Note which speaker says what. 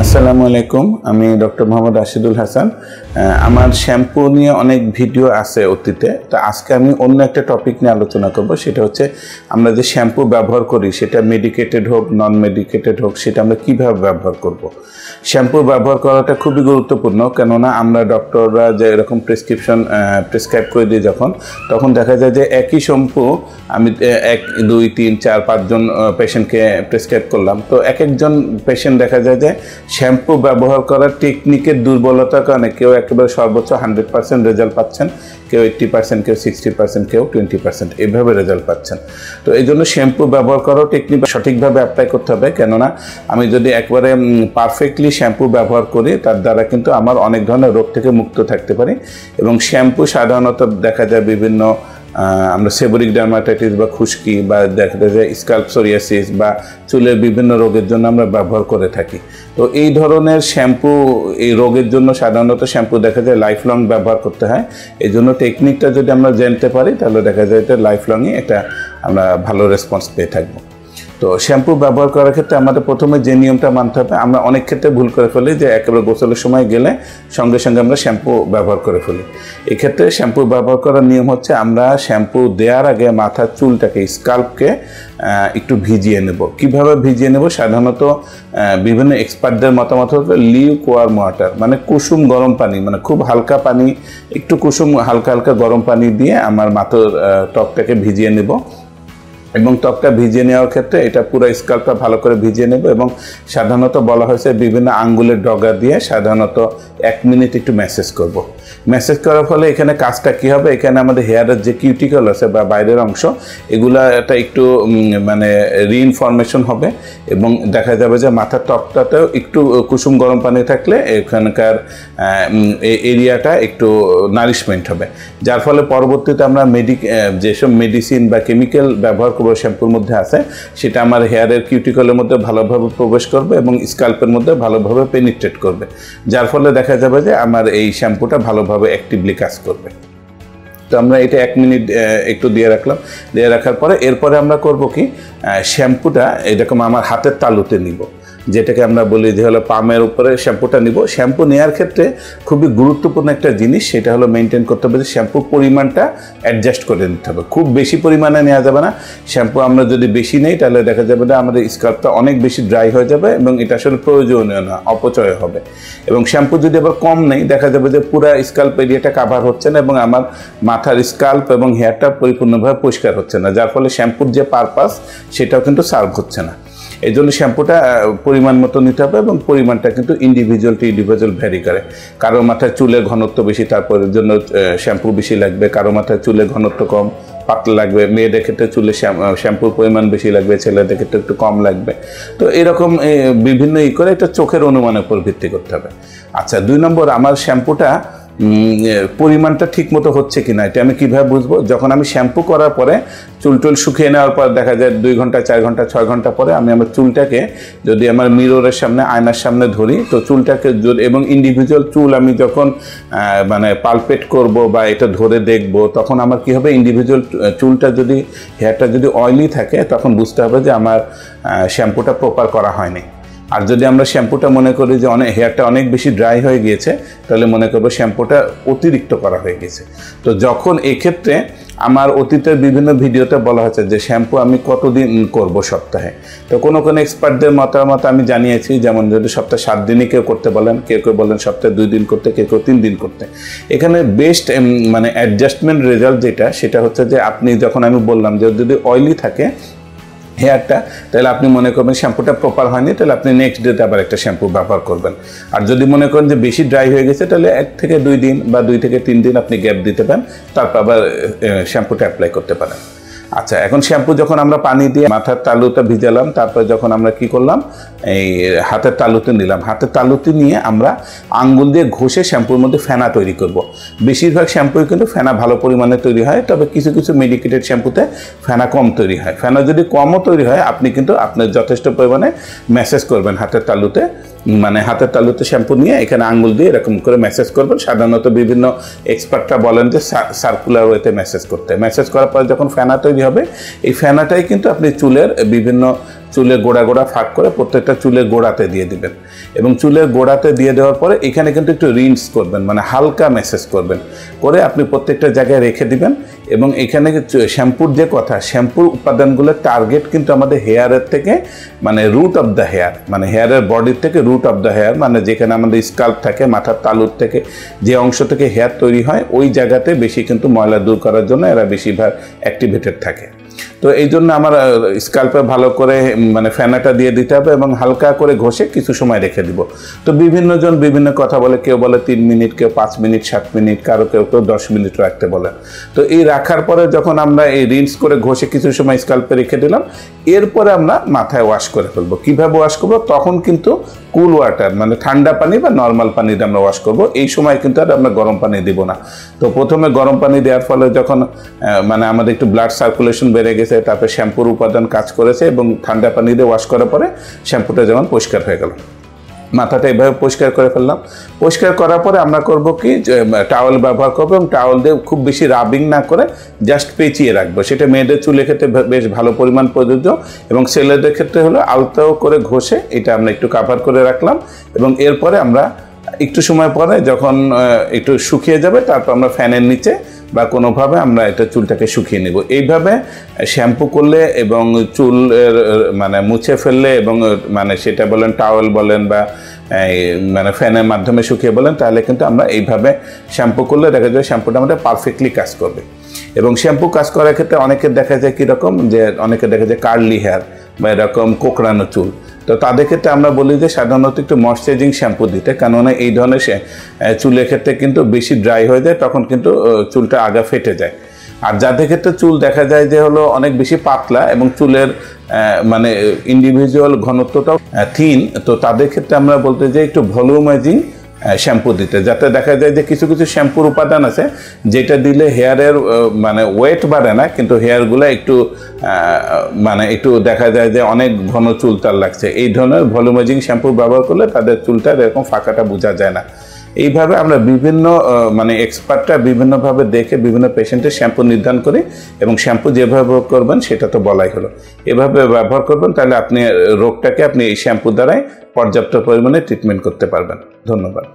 Speaker 1: আসসালামু আলাইকুম, আমি ডক্টর মোহাম্মদ রাশিদুল হাসান। আমার শ্যাম্পু নিয়ে অনেক ভিডিও আছে অতীতে, তো আজকে আমি অন্য একটা টপিক নিয়ে আলোচনা করব। সেটা হচ্ছে আমরা যে শ্যাম্পু ব্যবহার করি সেটা মেডিকেটেড হোক নন মেডিকেটেড হোক, সেটা আমরা কীভাবে ব্যবহার করব। শ্যাম্পু ব্যবহার করাটা খুবই গুরুত্বপূর্ণ, কেননা আমরা ডক্টররা যে এরকম প্রেসক্রাইব করে দিই তখন দেখা যায় যে একই শ্যাম্পু আমি 1, 2, 3, 4, 5 জন পেশেন্টকে প্রেসক্রাইব করলাম। তো একজন পেশেন্ট দেখা যায় যে শ্যাম্পু ব্যবহার করার টেকনিকের দুর্বলতার কারণে কেউ একেবারে সর্বোচ্চ 100% রেজাল্ট পাচ্ছেন, কেউ 80%, কেউ 60%, কেউ 20% এইভাবে রেজাল্ট পাচ্ছেন। তো এই জন্য শ্যাম্পু ব্যবহার করার টেকনিক সঠিকভাবে অ্যাপ্লাই করতে হবে, কেননা আমি যদি একবারে পারফেক্টলি শ্যাম্পু ব্যবহার করি তার দ্বারা কিন্তু আমার অনেক ধরনের রোগ থেকে মুক্ত থাকতে পারি। এবং শ্যাম্পু সাধারণত দেখা যায় বিভিন্ন আমরা সেবোরিক ডার্মাটাইটিস বা খুশকি বা দেখা যায় স্ক্যাল্প সোরিয়াসিস বা চুলের বিভিন্ন রোগের জন্য আমরা ব্যবহার করে থাকি। তো এই ধরনের শ্যাম্পু এই রোগের জন্য সাধারণত শ্যাম্পু দেখা যায় লাইফ লং ব্যবহার করতে হয়। এই জন্য টেকনিকটা যদি আমরা জানতে পারি তাহলে দেখা যায় এটা লাইফ লংই একটা আমরা ভালো রেসপন্স পেয়ে থাকবো। তো শ্যাম্পু ব্যবহার করার ক্ষেত্রে আমাদের প্রথমে যে নিয়মটা মানতে হবে, আমরা অনেক ক্ষেত্রে ভুল করে ফেলি যে একেবারে গোসলের সময় গেলে সঙ্গে সঙ্গে আমরা শ্যাম্পু ব্যবহার করে ফেলি। এক্ষেত্রে শ্যাম্পু ব্যবহার করার নিয়ম হচ্ছে আমরা শ্যাম্পু দেওয়ার আগে মাথার চুলটাকে স্কাল্পকে একটু ভিজিয়ে নেব। কিভাবে ভিজিয়ে নেব? সাধারণত বিভিন্ন এক্সপার্টদের মতামত হচ্ছে লিউক ওয়ার্ম ওয়াটার, মানে কুসুম গরম পানি, মানে খুব হালকা পানি, একটু কুসুম হালকা হালকা গরম পানি দিয়ে আমার মাথার ত্বকটাকে ভিজিয়ে নেব। এবং ত্বকটা ভিজিয়ে নেওয়ার ক্ষেত্রে এটা পুরো স্কাল্পটা ভালো করে ভিজিয়ে নেব এবং সাধারণত বলা হয়েছে বিভিন্ন আঙ্গুলের ডগা দিয়ে সাধারণত 1 মিনিট একটু ম্যাসেজ করব। ম্যাসেজ করার ফলে এখানে কাজটা কী হবে, এখানে আমাদের হেয়ারের যে কিউটিকল আছে বা বাইরের অংশ, এগুলা এটা একটু মানে রিইনফরমেশন হবে এবং দেখা যাবে যে মাথার ত্বকটাতেও একটু কুসুম গরম পানি থাকলে এখানকার এরিয়াটা একটু নারিশমেন্ট হবে, যার ফলে পরবর্তীতে আমরা যেসব মেডিসিন বা কেমিক্যাল ব্যবহার করবো শ্যাম্পুর মধ্যে আছে সেটা আমার হেয়ারের কিউটিকলের মধ্যে ভালোভাবে প্রবেশ করবে এবং স্কাল্পের মধ্যে ভালোভাবে পেনিট্রেট করবে, যার ফলে দেখা যাবে যে আমার এই শ্যাম্পুটা ভালোভাবে অ্যাক্টিভলি কাজ করবে। তো আমরা এটা 1 মিনিট একটু দিয়ে রাখলাম। দিয়ে রাখার পরে এরপরে আমরা করব কি, শ্যাম্পুটা এরকম আমার হাতের তালুতে নিব, যেটাকে আমরা বলি যে হলো পামের উপরে শ্যাম্পুটা নিব। শ্যাম্পু নেওয়ার ক্ষেত্রে খুবই গুরুত্বপূর্ণ একটা জিনিস, সেটা হলো মেনটেন করতে হবে যে শ্যাম্পুর পরিমাণটা অ্যাডজাস্ট করে নিতে হবে। খুব বেশি পরিমাণে নেওয়া যাবে না। শ্যাম্পু আমরা যদি বেশি নেই তাহলে দেখা যাবে যে আমাদের স্কাল্পটা অনেক বেশি ড্রাই হয়ে যাবে এবং এটা আসলে প্রয়োজনীয় না, অপচয় হবে। এবং শ্যাম্পু যদি আবার কম নেই দেখা যাবে যে পুরো স্কাল্প এরিয়াটা কাভার হচ্ছে না এবং আমার মাথার স্কাল্প এবং হেয়ারটা পরিপূর্ণভাবে পরিষ্কার হচ্ছে না, যার ফলে শ্যাম্পুর যে পারপাস সেটাও কিন্তু সার্ভ হচ্ছে না। এই জন্য শ্যাম্পুটা পরিমাণ মতো নিতে হবে এবং পরিমাণটা কিন্তু ইন্ডিভিজুয়াল টু ইন্ডিভিজুয়াল ভ্যারি করে। কারো মাথায় চুলের ঘনত্ব বেশি, তারপর জন্য শ্যাম্পু বেশি লাগবে। কারো মাথায় চুলের ঘনত্ব কম, পাতলা লাগবে। মেয়েদের ক্ষেত্রে চুলে শ্যাম্পুর পরিমাণ বেশি লাগবে, ছেলেদের ক্ষেত্রে একটু কম লাগবে। তো এরকম বিভিন্ন করে এটা চোখের অনুমানের উপর ভিত্তি করতে হবে। আচ্ছা, 2 নম্বর, আমার শ্যাম্পুটা পরিমাণটা ঠিক মতো হচ্ছে কিনা এটা আমি কীভাবে বুঝবো? যখন আমি শ্যাম্পু করার পরে চুল শুকিয়ে নেওয়ার পর দেখা যায় 2 ঘন্টা, 4 ঘন্টা, 6 ঘন্টা পরে আমি আমার চুলটাকে যদি আমার মিররের সামনে, আয়নার সামনে ধরি, তো চুলটাকে এবং ইন্ডিভিজুয়াল চুল আমি যখন মানে পালপেট করব বা এটা ধরে দেখব, তখন আমার কী হবে, ইন্ডিভিজুয়াল চুলটা যদি হেয়ারটা যদি অয়েলি থাকে তখন বুঝতে হবে যে আমার শ্যাম্পুটা প্রপার করা হয়নি। আর যদি আমরা শ্যাম্পুটা মনে করি যে হেয়ারটা অনেক বেশি ড্রাই হয়ে গিয়েছে তাহলে মনে করবো শ্যাম্পুটা অতিরিক্ত করা হয়ে গেছে। তো যখন এক্ষেত্রে আমার অতীতের বিভিন্ন ভিডিওতে বলা হয়েছে যে শ্যাম্পু আমি কতদিন করব সপ্তাহে, তো কোনো এক্সপার্টদের মতামত আমি জানিয়েছি, যেমন যদি সপ্তাহে 7 দিনই কেউ করতে বলেন, কেউ বলেন সপ্তাহে 2 দিন করতে, কেউ 3 দিন করতে। এখানে বেস্ট মানে অ্যাডজাস্টমেন্ট রেজাল্ট সেটা হচ্ছে যে আপনি যখন আমি বললাম যে যদি অয়েলি থাকে হেয়ারটা, তাহলে আপনি মনে করবেন শ্যাম্পুটা প্রপার হয়নি, তাহলে আপনি নেক্সট ডেতে আবার একটা শ্যাম্পু ব্যবহার করবেন। আর যদি মনে করেন যে বেশি ড্রাই হয়ে গেছে তাহলে 1 থেকে 2 দিন বা 2 থেকে 3 দিন আপনি গ্যাপ দিতে পারেন, তারপর আবার শ্যাম্পুটা অ্যাপ্লাই করতে পারেন। আচ্ছা, এখন শ্যাম্পু যখন আমরা পানি দিয়ে মাথার তালুটা ভিজালাম, তারপর যখন আমরা কি করলাম, এই হাতের তালুতে নিলাম। হাতের তালুতে নিয়ে আমরা আঙ্গুল দিয়ে ঘষে শ্যাম্পুর মধ্যে ফেনা তৈরি করব। বেশিরভাগ শ্যাম্পুই কিন্তু ফেনা ভালো পরিমাণে তৈরি হয়, তবে কিছু মেডিকেটেড শ্যাম্পুতে ফেনা কম তৈরি হয়। ফেনা যদি কমও তৈরি হয় আপনি কিন্তু আপনার যথেষ্ট পরিমাণে ম্যাসেজ করবেন হাতের তালুতে, মানে হাতের তালুতে শ্যাম্পু নিয়ে এখানে আঙ্গুল দিয়ে এরকম করে ম্যাসেজ করবেন। সাধারণত বিভিন্ন এক্সপার্টরা বলেন যে সার্কুলার ওয়েতে ম্যাসেজ করতে। ম্যাসেজ করার পর যখন ফেনা তৈরি হবে, এই ফেনাটাই কিন্তু আপনি চুলের বিভিন্ন চুলের গোড়া গোড়া ফাঁক করে প্রত্যেকটা চুলের গোড়াতে দিয়ে দিবেন এবং চুলের গোড়াতে দিয়ে দেওয়ার পরে এখানে কিন্তু একটু রিন্স করবেন, মানে হালকা ম্যাসেজ করবেন, করে আপনি প্রত্যেকটা জায়গায় রেখে দিবেন। এবং এখানে শ্যাম্পুর যে কথা, শ্যাম্পুর উপাদানগুলোর টার্গেট কিন্তু আমাদের হেয়ারের থেকে মানে রুট অফ দ্য হেয়ার, মানে হেয়ারের বডির থেকে রুট অফ দ্য হেয়ার, মানে যেখানে আমাদের স্কাল্প থাকে, মাথার তালুর থেকে যে অংশ থেকে হেয়ার তৈরি হয় ওই জায়গাতে বেশি কিন্তু ময়লা দূর করার জন্য এরা বেশিরভাগ অ্যাক্টিভেটেড থাকে। তো এই জন্য আমার স্কাল্পে ভালো করে মানে ফেনাটা দিয়ে দিতে হবে এবং হালকা করে ঘষে কিছু সময় রেখে দিব। তো বিভিন্ন জন বিভিন্ন কথা বলে, কেউ বলে 3 মিনিট, কেউ 5 মিনিট, 7 মিনিট, কেউ 10 মিনিট রাখতে বলে। তো এই রাখার পরে যখন আমরা এই রিন্স করে ঘষে কিছু সময় স্কাল্পে রেখে দিলাম, এরপরে আমরা মাথায় ওয়াশ করে ফেলবো। কীভাবে ওয়াশ করবো? তখন কিন্তু কুল ওয়াটার মানে ঠান্ডা পানি বা নর্মাল পানি দিয়ে আমরা ওয়াশ করবো। এই সময় কিন্তু আর আমরা গরম পানি দিব না। তো প্রথমে গরম পানি দেওয়ার ফলে যখন মানে আমাদের একটু ব্লাড সার্কুলেশন বেড়ে গেছে, তারপরে শ্যাম্পুর উপাদান কাজ করেছে এবং ঠান্ডা পানি দিয়ে ওয়াশ করার পরে শ্যাম্পুটা যেমন পরিষ্কার হয়ে গেল। মাথাটা এভাবে পরিষ্কার করে ফেললাম। পরিষ্কার করার পরে আমরা করব কি, টাওয়েল ব্যবহার করবো এবং টাওয়েল দিয়ে খুব বেশি রাবিং না করে জাস্ট পেঁচিয়ে রাখবো। সেটা মেয়েদের চুলের ক্ষেত্রে বেশ ভালো পরিমাণ প্রযোজ্য এবং ছেলেদের ক্ষেত্রে হলো আলতাও করে ঘষে এটা আমরা একটু কাভার করে রাখলাম। এবং এরপরে আমরা একটু সময় পরে যখন একটু শুকিয়ে যাবে তারপর আমরা ফ্যানের নিচে বা কোনোভাবে আমরা এটা চুলটাকে শুকিয়ে নেব। এইভাবে শ্যাম্পু করলে এবং চুলের মানে মুছে ফেললে এবং মানে সেটা বলেন টাওয়েল বলেন বা মানে ফ্যানের মাধ্যমে শুকিয়ে বলেন, তাহলে কিন্তু আমরা এইভাবে শ্যাম্পু করলে দেখা যায় শ্যাম্পুটা আমাদের পারফেক্টলি কাজ করবে। এবং শ্যাম্পু কাজ করার ক্ষেত্রে অনেকের দেখা যায় কীরকম, যে অনেকের দেখা যায় কার্লি হেয়ার বা এরকম কোঁকড়ানো চুল। তো তাদের ক্ষেত্রে আমরা বলি যে সাধারণত একটু ময়েশ্চারাইজিং শ্যাম্পু দিতে, কেননা এই ধরনের চুলের ক্ষেত্রে কিন্তু বেশি ড্রাই হয়ে যায়, তখন কিন্তু চুলটা আগা ফেটে যায়। আর যাদের ক্ষেত্রে চুল দেখা যায় যে হলো অনেক বেশি পাতলা এবং চুলের মানে ইন্ডিভিজুয়াল ঘনত্বটাও থিন, তো তাদের ক্ষেত্রে আমরা বলতে যাই একটু ভলিউমাইজিং শ্যাম্পু দিতে, যাতে দেখা যায় যে কিছু কিছু শ্যাম্পুর উপাদান আছে যেটা দিলে হেয়ারের মানে ওয়েট বাড়ে না, কিন্তু হেয়ারগুলো একটু মানে একটু দেখা যায় যে অনেক ঘন চুল তার লাগছে। এই ধরনের ভলিউমাইজিং শ্যাম্পু ব্যবহার করলে তাদের চুলটা এরকম ফাঁকাটা বোঝা যায় না। এইভাবে আমরা বিভিন্ন মানে এক্সপার্টরা বিভিন্নভাবে দেখে বিভিন্ন পেশেন্টের শ্যাম্পু নির্ধারণ করি এবং শ্যাম্পু যেভাবে করবেন সেটা তো বলাই হলো। এভাবে ব্যবহার করবেন, তাহলে আপনি রোগটাকে আপনি এই শ্যাম্পু দ্বারাই পর্যাপ্ত পরিমাণে ট্রিটমেন্ট করতে পারবেন। ধন্যবাদ।